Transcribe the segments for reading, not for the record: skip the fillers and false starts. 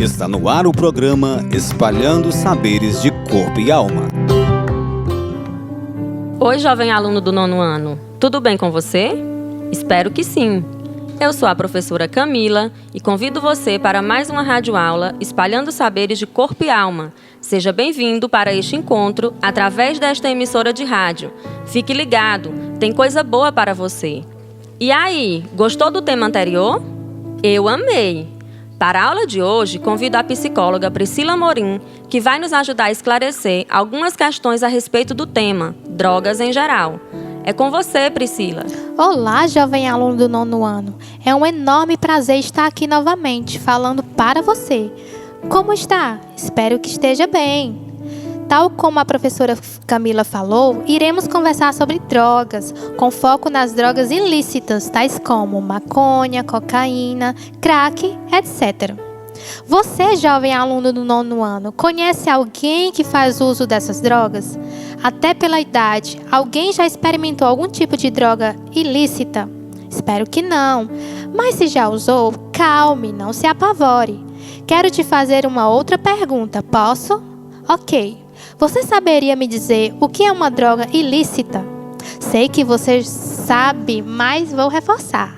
Está no ar o programa Espalhando Saberes de Corpo e Alma. Oi, jovem aluno do 9º ano. Tudo bem com você? Espero que sim. Eu sou a professora Camila e convido você para mais uma radioaula Espalhando Saberes de Corpo e Alma. Seja bem-vindo para este encontro através desta emissora de rádio. Fique ligado, tem coisa boa para você. E aí, gostou do tema anterior? Eu amei! Para a aula de hoje, convido a psicóloga Priscila Morim, que vai nos ajudar a esclarecer algumas questões a respeito do tema, drogas em geral. É com você, Priscila. Olá, jovem aluno do 9º ano. É um enorme prazer estar aqui novamente, falando para você. Como está? Espero que esteja bem. Tal como a professora Camila falou, iremos conversar sobre drogas, com foco nas drogas ilícitas, tais como maconha, cocaína, crack, etc. Você, jovem aluno do 9º ano, conhece alguém que faz uso dessas drogas? Até pela idade, alguém já experimentou algum tipo de droga ilícita? Espero que não. Mas se já usou, calme, não se apavore. Quero te fazer uma outra pergunta, posso? Ok. Você saberia me dizer o que é uma droga ilícita? Sei que você sabe, mas vou reforçar.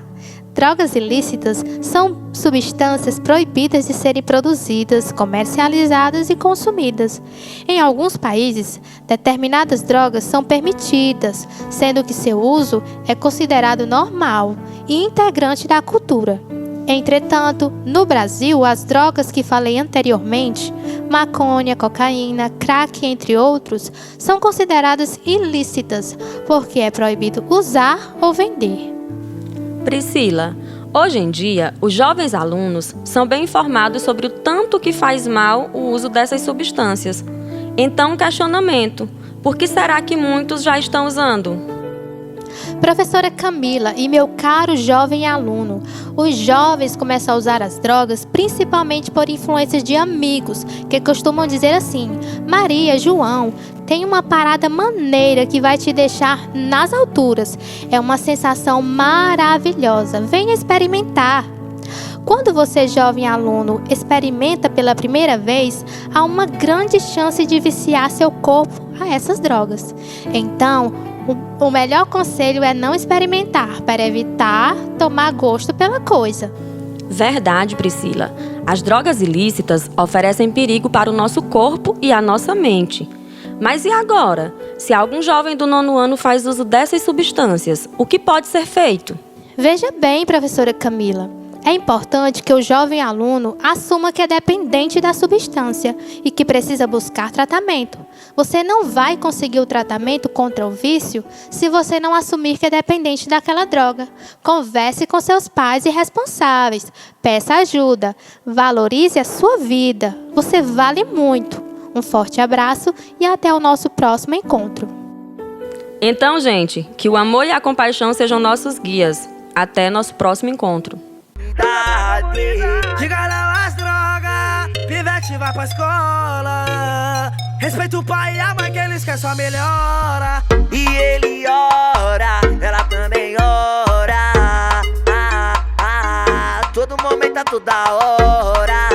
Drogas ilícitas são substâncias proibidas de serem produzidas, comercializadas e consumidas. Em alguns países, determinadas drogas são permitidas, sendo que seu uso é considerado normal e integrante da cultura. Entretanto, no Brasil, as drogas que falei anteriormente, maconha, cocaína, crack, entre outros, são consideradas ilícitas, porque é proibido usar ou vender. Priscila, hoje em dia, os jovens alunos são bem informados sobre o tanto que faz mal o uso dessas substâncias. Então, um questionamento: por que será que muitos já estão usando? Professora Camila e meu caro jovem aluno, os jovens começam a usar as drogas principalmente por influências de amigos, que costumam dizer assim: Maria, João, tem uma parada maneira que vai te deixar nas alturas. É uma sensação maravilhosa, venha experimentar. Quando você, jovem aluno, experimenta pela primeira vez, há uma grande chance de viciar seu corpo a essas drogas. Então, o melhor conselho é não experimentar, para evitar tomar gosto pela coisa. Verdade, Priscila. As drogas ilícitas oferecem perigo para o nosso corpo e a nossa mente. Mas e agora? Se algum jovem do 9º ano faz uso dessas substâncias, o que pode ser feito? Veja bem, professora Camila. É importante que o jovem aluno assuma que é dependente da substância e que precisa buscar tratamento. Você não vai conseguir o tratamento contra o vício se você não assumir que é dependente daquela droga. Converse com seus pais e responsáveis. Peça ajuda. Valorize a sua vida. Você vale muito. Um forte abraço e até o nosso próximo encontro. Então, gente, que o amor e a compaixão sejam nossos guias. Até nosso próximo encontro. Diga não às drogas, pivete vai pra escola. Respeita o pai e a mãe que eles querem só melhora. E ele ora, ela também ora. Todo momento é toda hora.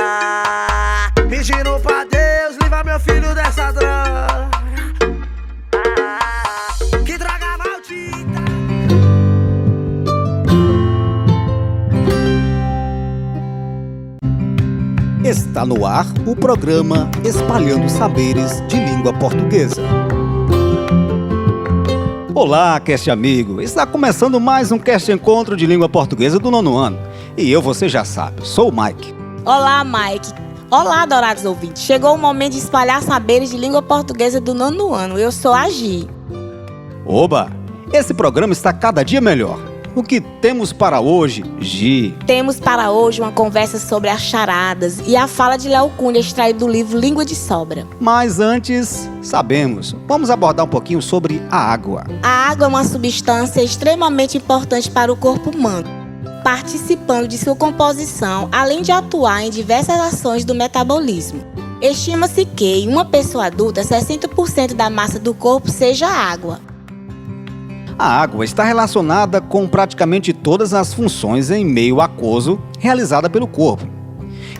Pedindo pra Deus, livra meu filho dessa droga. Que droga maldita. Está no ar o programa Espalhando Saberes de Língua Portuguesa. Olá, Cast amigo! Está começando mais um Cast Encontro de Língua Portuguesa do 9º ano. E eu, você já sabe, sou o Mike. Olá, Mike. Olá, adorados ouvintes. Chegou o momento de espalhar saberes de língua portuguesa do 9º ano. Eu sou a Gi. Oba! Esse programa está cada dia melhor. O que temos para hoje, Gi? Temos para hoje uma conversa sobre as charadas e a fala de Léo Cunha, extraído do livro Língua de Sobra. Mas antes, vamos abordar um pouquinho sobre a água. A água é uma substância extremamente importante para o corpo humano, participando de sua composição, além de atuar em diversas ações do metabolismo. Estima-se que, em uma pessoa adulta, 60% da massa do corpo seja água. A água está relacionada com praticamente todas as funções em meio aquoso realizada pelo corpo.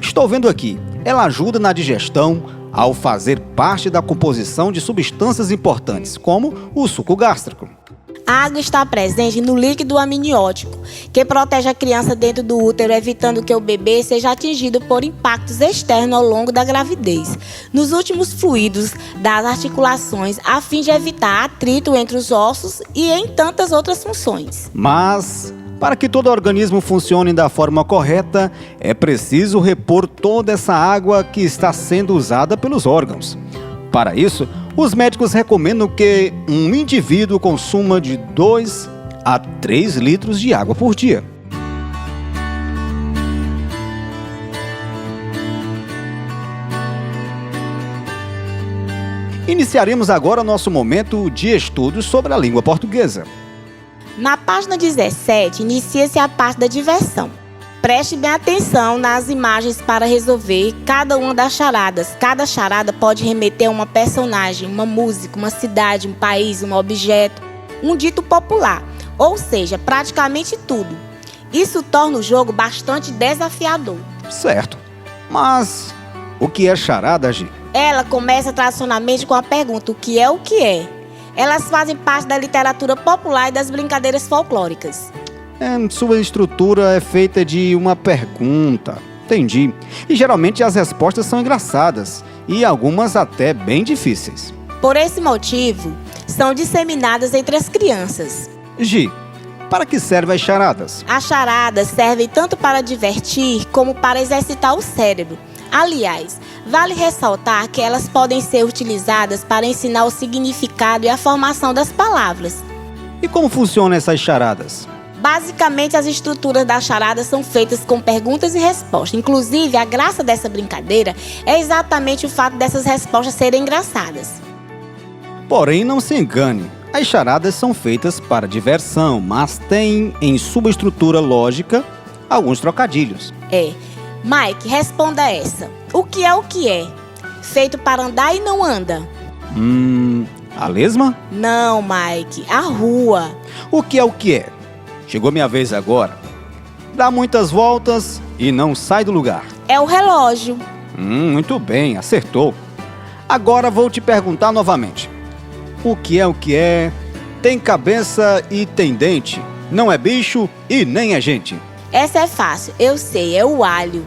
Estou vendo aqui. Ela ajuda na digestão ao fazer parte da composição de substâncias importantes, como o suco gástrico. A água está presente no líquido amniótico, que protege a criança dentro do útero, evitando que o bebê seja atingido por impactos externos ao longo da gravidez, nos últimos fluidos das articulações, a fim de evitar atrito entre os ossos e em tantas outras funções. Mas, para que todo organismo funcione da forma correta, é preciso repor toda essa água que está sendo usada pelos órgãos. Para isso, os médicos recomendam que um indivíduo consuma de 2 a 3 litros de água por dia. Iniciaremos agora nosso momento de estudos sobre a língua portuguesa. Na página 17, inicia-se a parte da diversão. Preste bem atenção nas imagens para resolver cada uma das charadas. Cada charada pode remeter a uma personagem, uma música, uma cidade, um país, um objeto, um dito popular, ou seja, praticamente tudo. Isso torna o jogo bastante desafiador. Certo. Mas o que é charada, Gi? Ela começa tradicionalmente com a pergunta: o que é o que é? Elas fazem parte da literatura popular e das brincadeiras folclóricas. Sua estrutura é feita de uma pergunta. Entendi. E geralmente as respostas são engraçadas e algumas até bem difíceis. Por esse motivo, são disseminadas entre as crianças. Gi, para que servem as charadas? As charadas servem tanto para divertir como para exercitar o cérebro. Aliás, vale ressaltar que elas podem ser utilizadas para ensinar o significado e a formação das palavras. E como funcionam essas charadas? Basicamente, as estruturas das charadas são feitas com perguntas e respostas. Inclusive, a graça dessa brincadeira é exatamente o fato dessas respostas serem engraçadas. Porém, não se engane, as charadas são feitas para diversão, mas têm em sua estrutura lógica alguns trocadilhos. Mike, responda essa. O que é? Feito para andar e não anda. A lesma? Não, Mike, a rua. O que é? Chegou minha vez agora. Dá muitas voltas e não sai do lugar. É o relógio. Muito bem, acertou. Agora vou te perguntar novamente. O que é? Tem cabeça e tem dente. Não é bicho e nem é gente. Essa é fácil, eu sei, é o alho.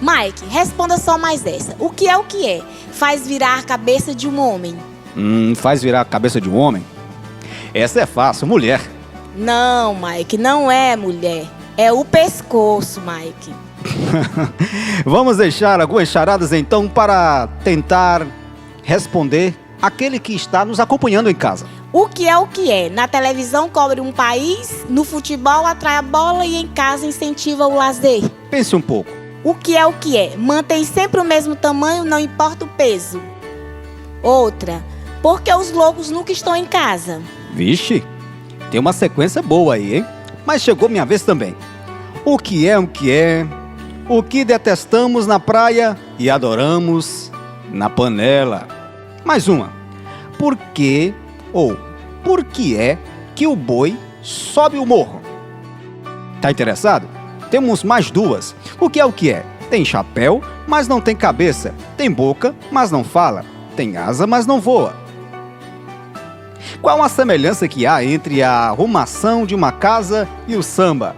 Mike, responda só mais essa. O que é? Faz virar a cabeça de um homem. Faz virar a cabeça de um homem? Essa é fácil, mulher. Não, Mike, não é mulher. É o pescoço, Mike. Vamos deixar algumas charadas então para tentar responder aquele que está nos acompanhando em casa. O que é? Na televisão cobre um país, no futebol atrai a bola e em casa incentiva o lazer. Pense um pouco. O que é? Mantém sempre o mesmo tamanho, não importa o peso. Outra, porque os lobos nunca estão em casa. Vixe, tem uma sequência boa aí, hein? Mas chegou minha vez também. O que é? O que detestamos na praia e adoramos na panela. Mais uma. Por que é que o boi sobe o morro? Tá interessado? Temos mais duas. O que é? Tem chapéu, mas não tem cabeça. Tem boca, mas não fala. Tem asa, mas não voa. Qual a semelhança que há entre a arrumação de uma casa e o samba?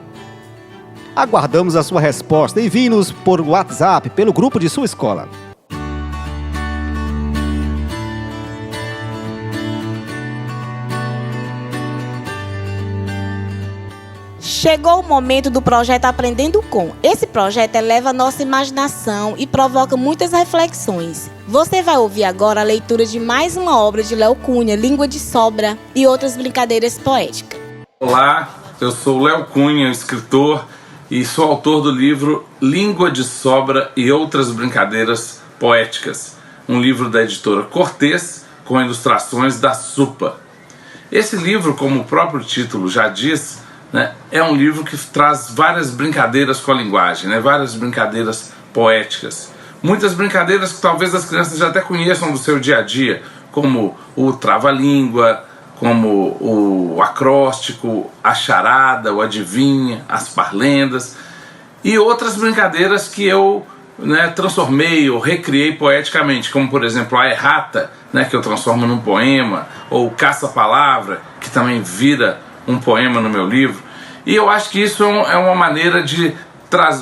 Aguardamos a sua resposta. Envie-nos por WhatsApp, pelo grupo de sua escola. Chegou o momento do projeto Aprendendo Com. Esse projeto eleva a nossa imaginação e provoca muitas reflexões. Você vai ouvir agora a leitura de mais uma obra de Léo Cunha, Língua de Sobra e outras brincadeiras poéticas. Olá, eu sou Léo Cunha, escritor, e sou autor do livro Língua de Sobra e Outras Brincadeiras Poéticas, um livro da editora Cortez com ilustrações da Supa. Esse livro, como o próprio título já diz, é um livro que traz várias brincadeiras com a linguagem, várias brincadeiras poéticas. Muitas brincadeiras que talvez as crianças já até conheçam do seu dia a dia, como o trava-língua, como o acróstico, a charada, o adivinha, as parlendas e outras brincadeiras que eu né, transformei ou recriei poeticamente, como por exemplo a errata, né, que eu transformo num poema, ou caça-palavra, que também vira um poema no meu livro. E eu acho que isso é uma maneira de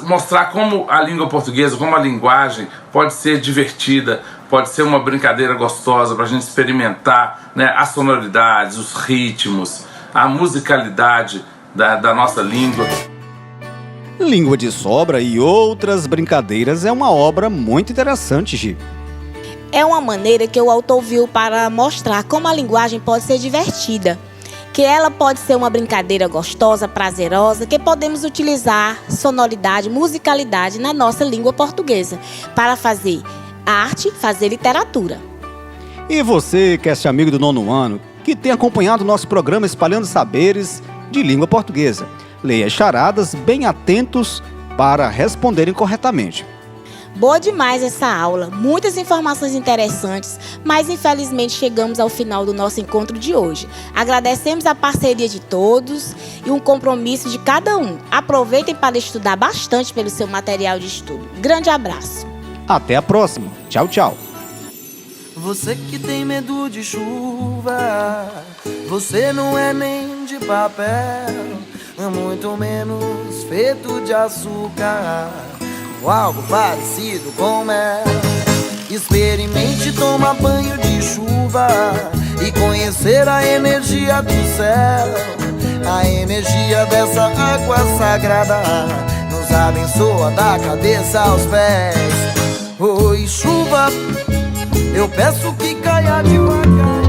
mostrar como a língua portuguesa, como a linguagem pode ser divertida, pode ser uma brincadeira gostosa para a gente experimentar, né, as sonoridades, os ritmos, a musicalidade da nossa língua. Língua de Sobra e Outras Brincadeiras é uma obra muito interessante, Gi. É uma maneira que o autor viu para mostrar como a linguagem pode ser divertida, que ela pode ser uma brincadeira gostosa, prazerosa, que podemos utilizar sonoridade, musicalidade na nossa língua portuguesa para fazer arte, fazer literatura. E você, cast amigo do nono ano, que tem acompanhado o nosso programa Espalhando Saberes de Língua Portuguesa, leia as charadas bem atentos para responderem corretamente. Boa demais essa aula, muitas informações interessantes, mas infelizmente chegamos ao final do nosso encontro de hoje. Agradecemos a parceria de todos e um compromisso de cada um. Aproveitem para estudar bastante pelo seu material de estudo. Grande abraço. Até a próxima. Tchau, tchau. Você que tem medo de chuva, você não é nem de papel, muito menos feito de açúcar, ou algo parecido com mel. Experimente tomar banho de chuva e conhecer a energia do céu. A energia dessa água sagrada nos abençoa da cabeça aos pés. Oi, chuva, eu peço que caia devagar.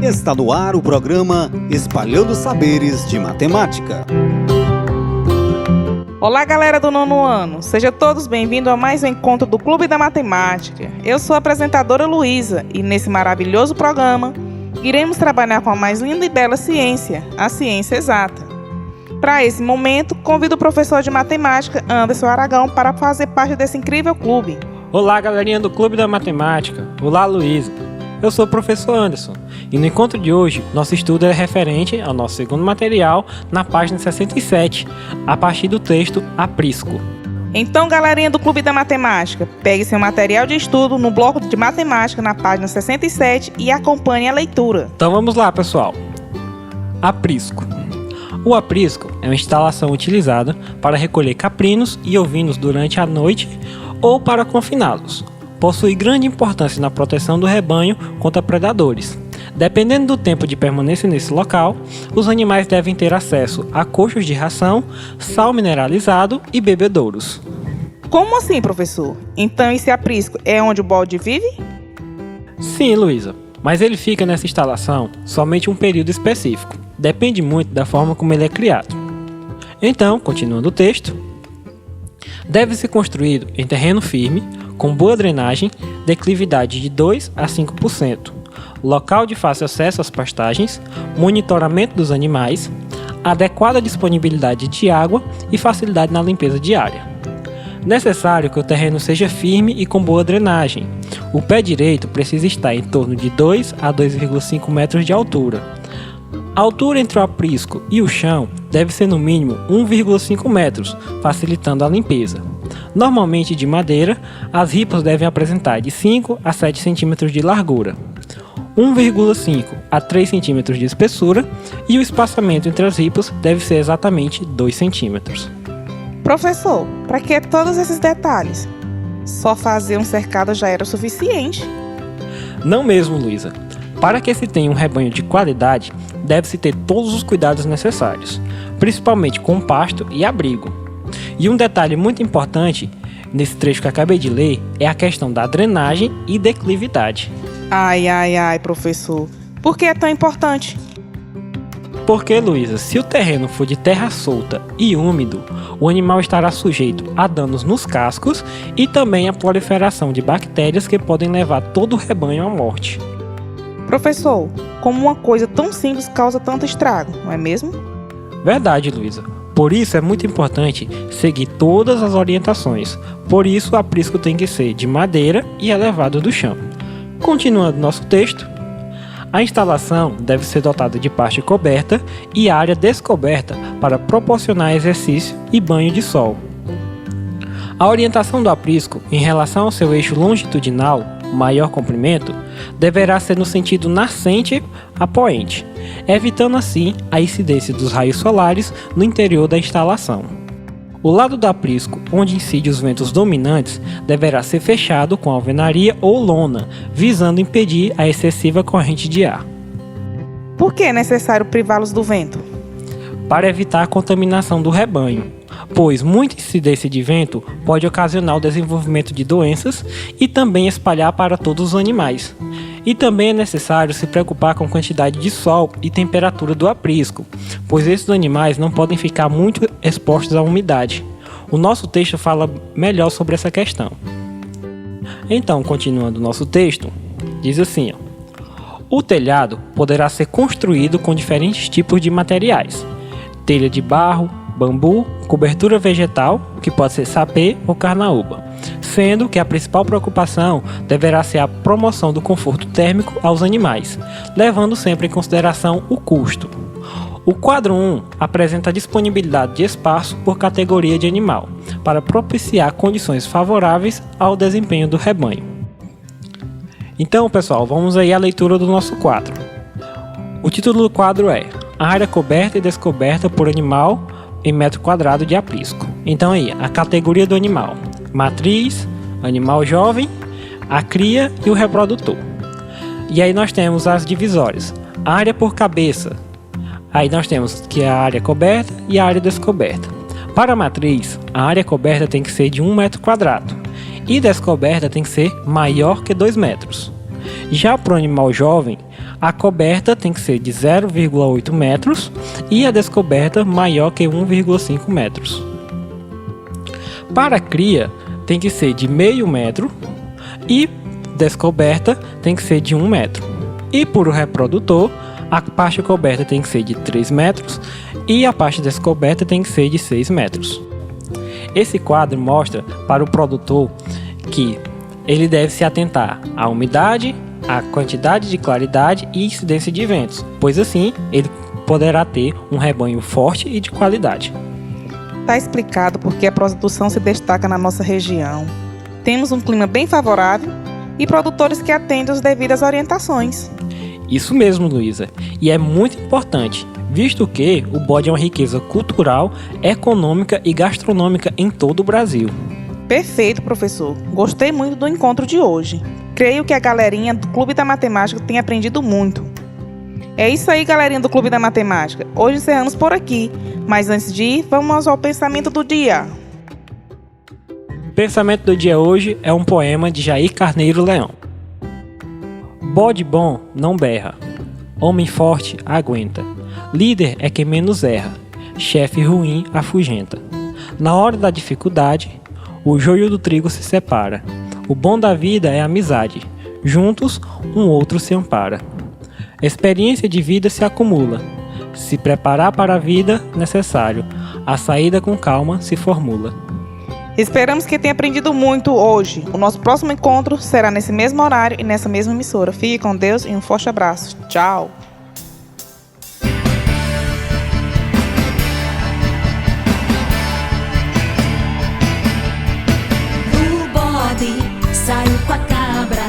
Está no ar o programa Espalhando Saberes de Matemática. Olá, galera do nono ano. Sejam todos bem-vindos a mais um encontro do Clube da Matemática. Eu sou a apresentadora Luísa e nesse maravilhoso programa iremos trabalhar com a mais linda e bela ciência, a ciência exata. Para esse momento, convido o professor de matemática Anderson Aragão para fazer parte desse incrível clube. Olá, galerinha do Clube da Matemática. Olá, Luísa. Eu sou o professor Anderson e no encontro de hoje, nosso estudo é referente ao nosso segundo material na página 67, a partir do texto Aprisco. Então, galerinha do Clube da Matemática, pegue seu material de estudo no bloco de matemática na página 67 e acompanhe a leitura. Então vamos lá, pessoal. Aprisco. O aprisco é uma instalação utilizada para recolher caprinos e ovinos durante a noite ou para confiná-los. Possui grande importância na proteção do rebanho contra predadores. Dependendo do tempo de permanência nesse local, os animais devem ter acesso a coxos de ração, sal mineralizado e bebedouros. Como assim, professor? Então esse aprisco é onde o bode vive? Sim, Luísa, mas ele fica nessa instalação somente um período específico. Depende muito da forma como ele é criado. Então, continuando o texto, deve ser construído em terreno firme, com boa drenagem, declividade de 2 a 5%, local de fácil acesso às pastagens, monitoramento dos animais, adequada disponibilidade de água e facilidade na limpeza diária. Necessário que o terreno seja firme e com boa drenagem. O pé direito precisa estar em torno de 2 a 2,5 metros de altura. A altura entre o aprisco e o chão deve ser no mínimo 1,5 metros, facilitando a limpeza. Normalmente de madeira, as ripas devem apresentar de 5 a 7 centímetros de largura, 1,5 a 3 centímetros de espessura e o espaçamento entre as ripas deve ser exatamente 2 centímetros. Professor, para que todos esses detalhes? Só fazer um cercado já era suficiente. Não mesmo, Luísa. Para que se tenha um rebanho de qualidade, deve-se ter todos os cuidados necessários, principalmente com pasto e abrigo. E um detalhe muito importante nesse trecho que acabei de ler é a questão da drenagem e declividade. Ai, professor. Por que é tão importante? Porque, Luísa, se o terreno for de terra solta e úmido, o animal estará sujeito a danos nos cascos e também à proliferação de bactérias que podem levar todo o rebanho à morte. Professor, como uma coisa tão simples causa tanto estrago, não é mesmo? Verdade, Luísa. Por isso é muito importante seguir todas as orientações. Por isso o aprisco tem que ser de madeira e elevado do chão. Continuando nosso texto, a instalação deve ser dotada de parte coberta e área descoberta para proporcionar exercício e banho de sol. A orientação do aprisco em relação ao seu eixo longitudinal, maior comprimento, deverá ser no sentido nascente a poente, evitando assim a incidência dos raios solares no interior da instalação. O lado do aprisco, onde incidem os ventos dominantes, deverá ser fechado com alvenaria ou lona, visando impedir a excessiva corrente de ar. Por que é necessário privá-los do vento? Para evitar a contaminação do rebanho, pois muita incidência de vento pode ocasionar o desenvolvimento de doenças e também espalhar para todos os animais. E também é necessário se preocupar com a quantidade de sol e temperatura do aprisco, pois esses animais não podem ficar muito expostos à umidade. O nosso texto fala melhor sobre essa questão. Então, continuando o nosso texto, diz assim: o telhado poderá ser construído com diferentes tipos de materiais: telha de barro, bambu, cobertura vegetal, que pode ser sapê ou carnaúba, sendo que a principal preocupação deverá ser a promoção do conforto térmico aos animais, levando sempre em consideração o custo. O quadro 1 apresenta a disponibilidade de espaço por categoria de animal, para propiciar condições favoráveis ao desempenho do rebanho. Então, pessoal, vamos aí à leitura do nosso quadro. O título do quadro é A área coberta e descoberta por animal em metro quadrado de aprisco. Então aí, a categoria do animal: matriz, animal jovem, a cria e o reprodutor. E aí nós temos as divisórias: área por cabeça. Aí nós temos que é a área coberta e a área descoberta. Para a matriz, a área coberta tem que ser de 1 metro quadrado e descoberta tem que ser maior que 2 metros. Já para o animal jovem, a coberta tem que ser de 0,8 metros e a descoberta maior que 1,5 metros. Para a cria, tem que ser de meio metro e descoberta tem que ser de 1 metro. E para o reprodutor, a parte coberta tem que ser de 3 metros e a parte descoberta tem que ser de 6 metros. Esse quadro mostra para o produtor que ele deve se atentar à umidade, à quantidade de claridade e incidência de ventos, pois assim ele poderá ter um rebanho forte e de qualidade. Está explicado porque a produção se destaca na nossa região. Temos um clima bem favorável e produtores que atendem às devidas orientações. Isso mesmo, Luísa, e é muito importante, visto que o bode é uma riqueza cultural, econômica e gastronômica em todo o Brasil. Perfeito, professor. Gostei muito do encontro de hoje. Creio que a galerinha do Clube da Matemática tem aprendido muito. É isso aí, galerinha do Clube da Matemática. Hoje encerramos por aqui, mas antes de ir, vamos ao pensamento do dia. O pensamento do dia hoje é um poema de Jair Carneiro Leão. Bode bom não berra, homem forte aguenta, líder é quem menos erra, chefe ruim afugenta. Na hora da dificuldade, o joio do trigo se separa. O bom da vida é a amizade. Juntos, um outro se ampara. Experiência de vida se acumula. Se preparar para a vida, necessário. A saída com calma se formula. Esperamos que tenha aprendido muito hoje. O nosso próximo encontro será nesse mesmo horário e nessa mesma emissora. Fique com Deus e um forte abraço. Tchau! Saiu com a cabra,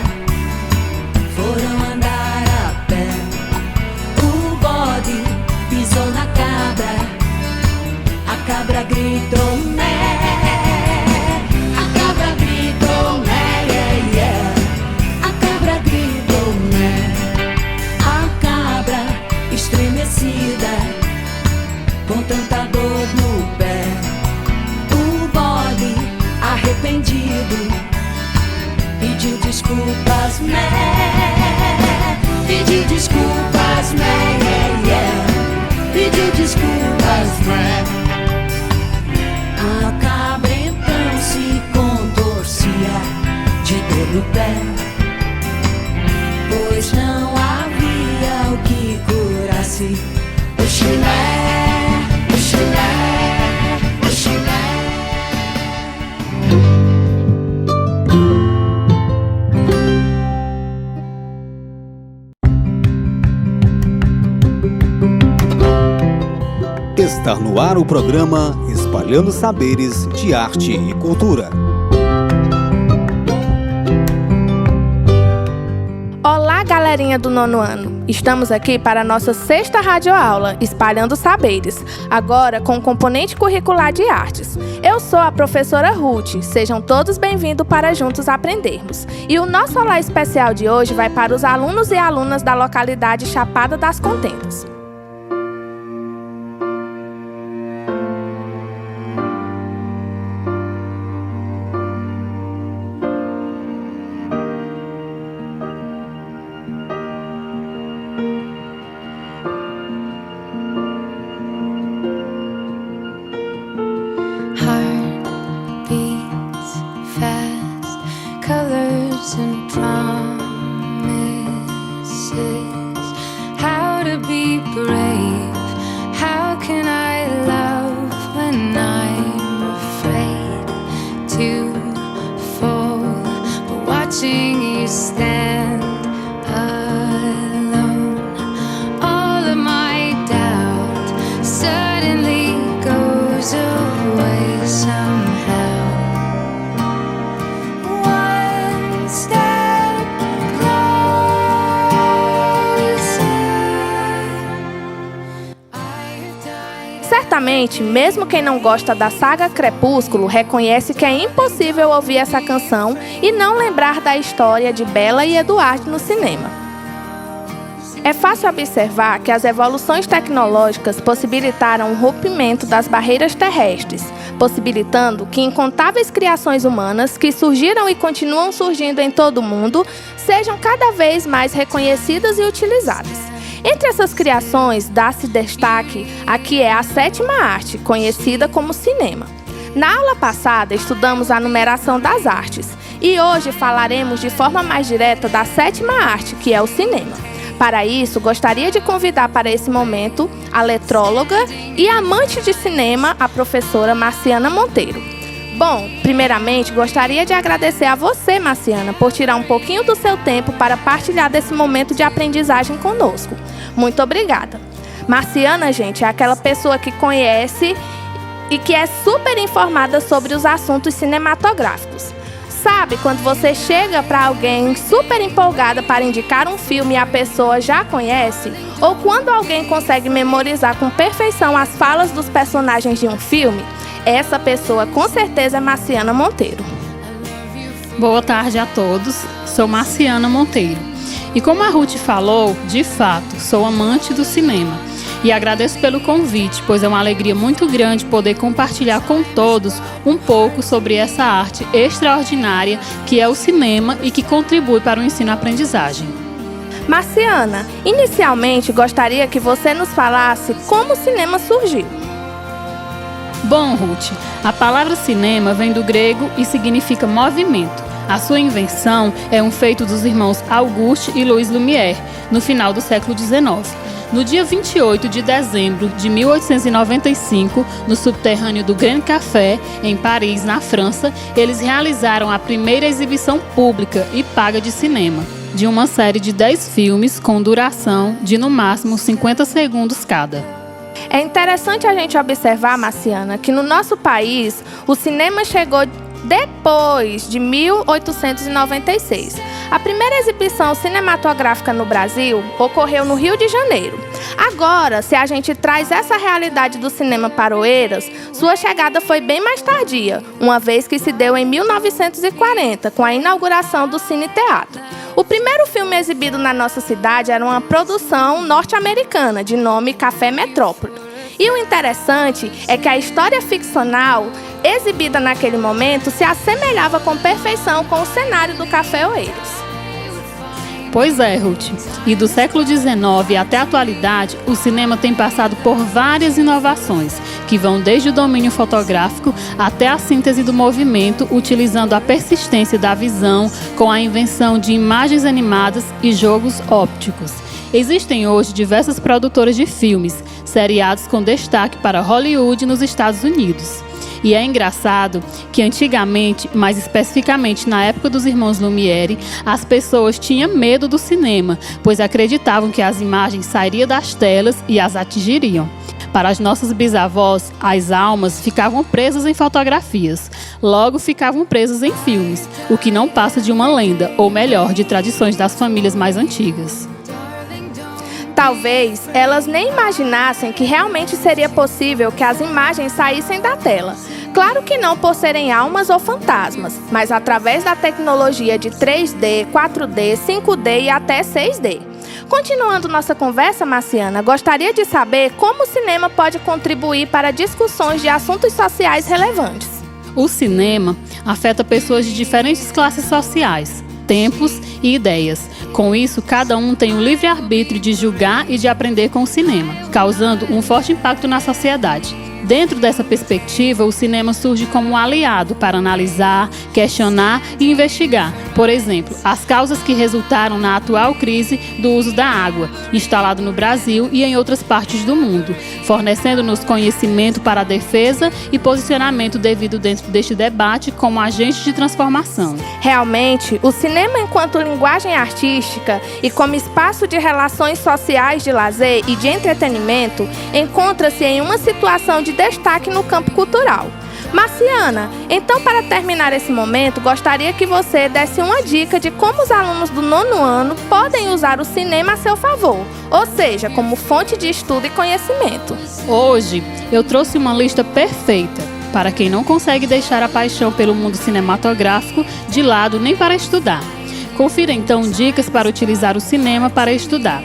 foram andar a pé. O bode pisou na cabra, a cabra gritou mé. A cabra gritou mé, yeah, yeah. A cabra gritou mé. A cabra estremecida, com tanta dor no pé. O bode arrependido pediu desculpas, pediu desculpas. o chulé, o chulé. Está no ar o programa Espalhando Saberes de Arte e Cultura. Olá, galerinha do 9º ano. Estamos aqui para a nossa 6ª radioaula, Espalhando Saberes, agora com o componente curricular de artes. Eu sou a professora Ruth, sejam todos bem-vindos para juntos aprendermos. E o nosso olá especial de hoje vai para os alunos e alunas da localidade Chapada das Contendas. Colors and promises, how to be brave, how can I love when I'm afraid to fall, but watching you stand alone, all of my doubt suddenly goes away somehow. Certamente, mesmo quem não gosta da saga Crepúsculo reconhece que é impossível ouvir essa canção e não lembrar da história de Bella e Edward no cinema. É fácil observar que as evoluções tecnológicas possibilitaram o rompimento das barreiras terrestres, possibilitando que incontáveis criações humanas que surgiram e continuam surgindo em todo o mundo sejam cada vez mais reconhecidas e utilizadas. Entre essas criações, dá-se destaque a que é a 7ª arte, conhecida como cinema. Na aula passada, estudamos a numeração das artes e hoje falaremos de forma mais direta da 7ª arte, que é o cinema. Para isso, gostaria de convidar para esse momento a letróloga e amante de cinema, a professora Marciana Monteiro. Bom, primeiramente, gostaria de agradecer a você, Marciana, por tirar um pouquinho do seu tempo para partilhar desse momento de aprendizagem conosco. Muito obrigada. Marciana, gente, é aquela pessoa que conhece e que é super informada sobre os assuntos cinematográficos. Sabe quando você chega para alguém super empolgada para indicar um filme e a pessoa já conhece? Ou quando alguém consegue memorizar com perfeição as falas dos personagens de um filme? Essa pessoa com certeza é Marciana Monteiro. Boa tarde a todos, sou Marciana Monteiro. E como a Ruth falou, de fato, sou amante do cinema. E agradeço pelo convite, pois é uma alegria muito grande poder compartilhar com todos um pouco sobre essa arte extraordinária que é o cinema e que contribui para o ensino-aprendizagem. Marciana, inicialmente gostaria que você nos falasse como o cinema surgiu. Bom, Ruth, a palavra cinema vem do grego e significa movimento. A sua invenção é um feito dos irmãos Auguste e Louis Lumière, no final do século XIX. No dia 28 de dezembro de 1895, no subterrâneo do Grand Café, em Paris, na França, eles realizaram a primeira exibição pública e paga de cinema, de uma série de 10 filmes com duração de no máximo 50 segundos cada. É interessante a gente observar, Marciana, que no nosso país o cinema chegou depois de 1896. A primeira exibição cinematográfica no Brasil ocorreu no Rio de Janeiro. Agora, se a gente traz essa realidade do cinema para Oeiras, sua chegada foi bem mais tardia, uma vez que se deu em 1940, com a inauguração do Cine Teatro. O primeiro filme exibido na nossa cidade era uma produção norte-americana, de nome Café Metrópole. E o interessante é que a história ficcional exibida naquele momento se assemelhava com perfeição com o cenário do Café Oeiras. Pois é, Ruth. E do século XIX até a atualidade, o cinema tem passado por várias inovações, que vão desde o domínio fotográfico até a síntese do movimento, utilizando a persistência da visão com a invenção de imagens animadas e jogos ópticos. Existem hoje diversas produtoras de filmes, seriados com destaque para Hollywood nos Estados Unidos. E é engraçado que antigamente, mais especificamente na época dos irmãos Lumière, as pessoas tinham medo do cinema, pois acreditavam que as imagens sairiam das telas e as atingiriam. Para as nossas bisavós, as almas ficavam presas em fotografias, logo ficavam presas em filmes, o que não passa de uma lenda, ou melhor, de tradições das famílias mais antigas. Talvez elas nem imaginassem que realmente seria possível que as imagens saíssem da tela. Claro que não por serem almas ou fantasmas, mas através da tecnologia de 3D, 4D, 5D e até 6D. Continuando nossa conversa, Marciana, gostaria de saber como o cinema pode contribuir para discussões de assuntos sociais relevantes. O cinema afeta pessoas de diferentes classes sociais, tempos e ideias. Com isso, cada um tem o livre-arbítrio de julgar e de aprender com o cinema, causando um forte impacto na sociedade. Dentro dessa perspectiva, o cinema surge como um aliado para analisar, questionar e investigar, por exemplo, as causas que resultaram na atual crise do uso da água, instalado no Brasil e em outras partes do mundo, fornecendo-nos conhecimento para a defesa e posicionamento devido dentro deste debate como agente de transformação. Realmente, o cinema enquanto linguagem artística e como espaço de relações sociais de lazer e de entretenimento, encontra-se em uma situação de destaque no campo cultural. Marciana, então para terminar esse momento, gostaria que você desse uma dica de como os alunos do 9º ano podem usar o cinema a seu favor, ou seja, como fonte de estudo e conhecimento. Hoje, eu trouxe uma lista perfeita para quem não consegue deixar a paixão pelo mundo cinematográfico de lado nem para estudar. Confira então dicas para utilizar o cinema para estudar.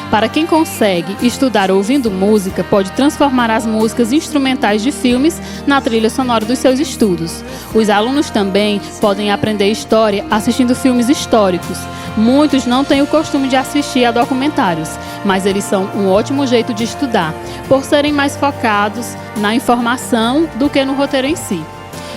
Para quem consegue estudar ouvindo música, pode transformar as músicas instrumentais de filmes na trilha sonora dos seus estudos. Os alunos também podem aprender história assistindo filmes históricos. Muitos não têm o costume de assistir a documentários, mas eles são um ótimo jeito de estudar, por serem mais focados na informação do que no roteiro em si.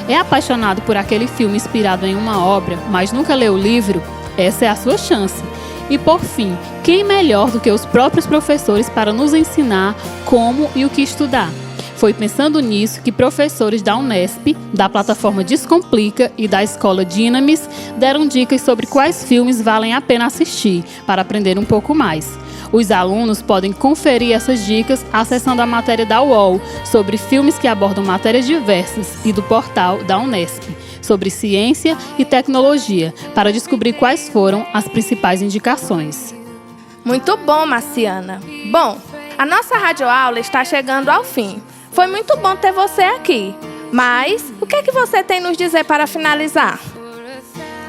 É apaixonado por aquele filme inspirado em uma obra, mas nunca leu o livro? Essa é a sua chance. E por fim, quem melhor do que os próprios professores para nos ensinar como e o que estudar? Foi pensando nisso que professores da Unesp, da plataforma Descomplica e da escola Dinamis deram dicas sobre quais filmes valem a pena assistir para aprender um pouco mais. Os alunos podem conferir essas dicas acessando a matéria da UOL sobre filmes que abordam matérias diversas e do portal da Unesp sobre ciência e tecnologia para descobrir quais foram as principais indicações. Muito bom, Marciana. Bom, a nossa radioaula está chegando ao fim. Foi muito bom ter você aqui. Mas o que é que você tem nos dizer para finalizar?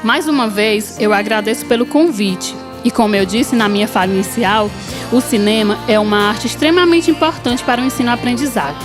Mais uma vez, eu agradeço pelo convite. E como eu disse na minha fala inicial, o cinema é uma arte extremamente importante para o ensino-aprendizado,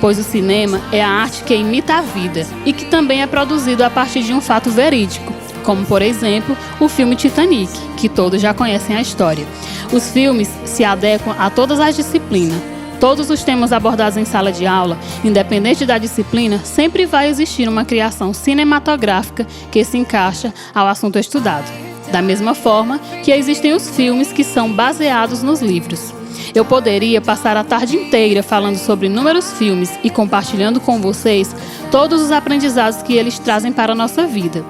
pois o cinema é a arte que imita a vida e que também é produzido a partir de um fato verídico, como, por exemplo, o filme Titanic, que todos já conhecem a história. Os filmes se adequam a todas as disciplinas. Todos os temas abordados em sala de aula, independente da disciplina, sempre vai existir uma criação cinematográfica que se encaixa ao assunto estudado. Da mesma forma que existem os filmes que são baseados nos livros. Eu poderia passar a tarde inteira falando sobre inúmeros filmes e compartilhando com vocês todos os aprendizados que eles trazem para a nossa vida.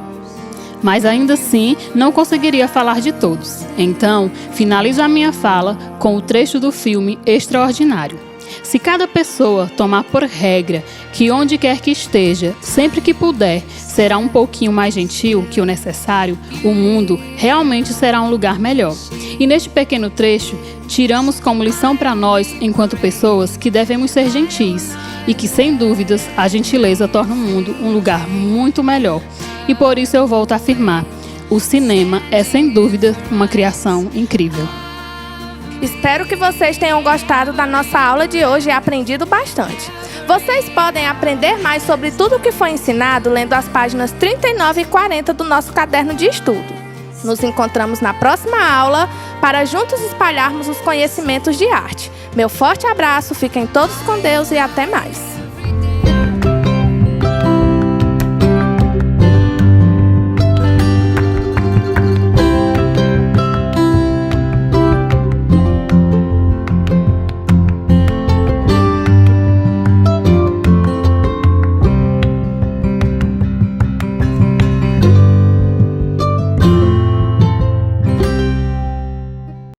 Mas ainda assim, não conseguiria falar de todos. Então, finalizo a minha fala com o trecho do filme Extraordinário. Se cada pessoa tomar por regra que onde quer que esteja, sempre que puder, será um pouquinho mais gentil que o necessário, o mundo realmente será um lugar melhor. E neste pequeno trecho, tiramos como lição para nós, enquanto pessoas, que devemos ser gentis e que, sem dúvidas, a gentileza torna o mundo um lugar muito melhor. E por isso eu volto a afirmar, o cinema é, sem dúvida, uma criação incrível. Espero que vocês tenham gostado da nossa aula de hoje e aprendido bastante. Vocês podem aprender mais sobre tudo o que foi ensinado lendo as páginas 39 e 40 do nosso caderno de estudo. Nos encontramos na próxima aula para juntos espalharmos os conhecimentos de arte. Meu forte abraço, fiquem todos com Deus e até mais.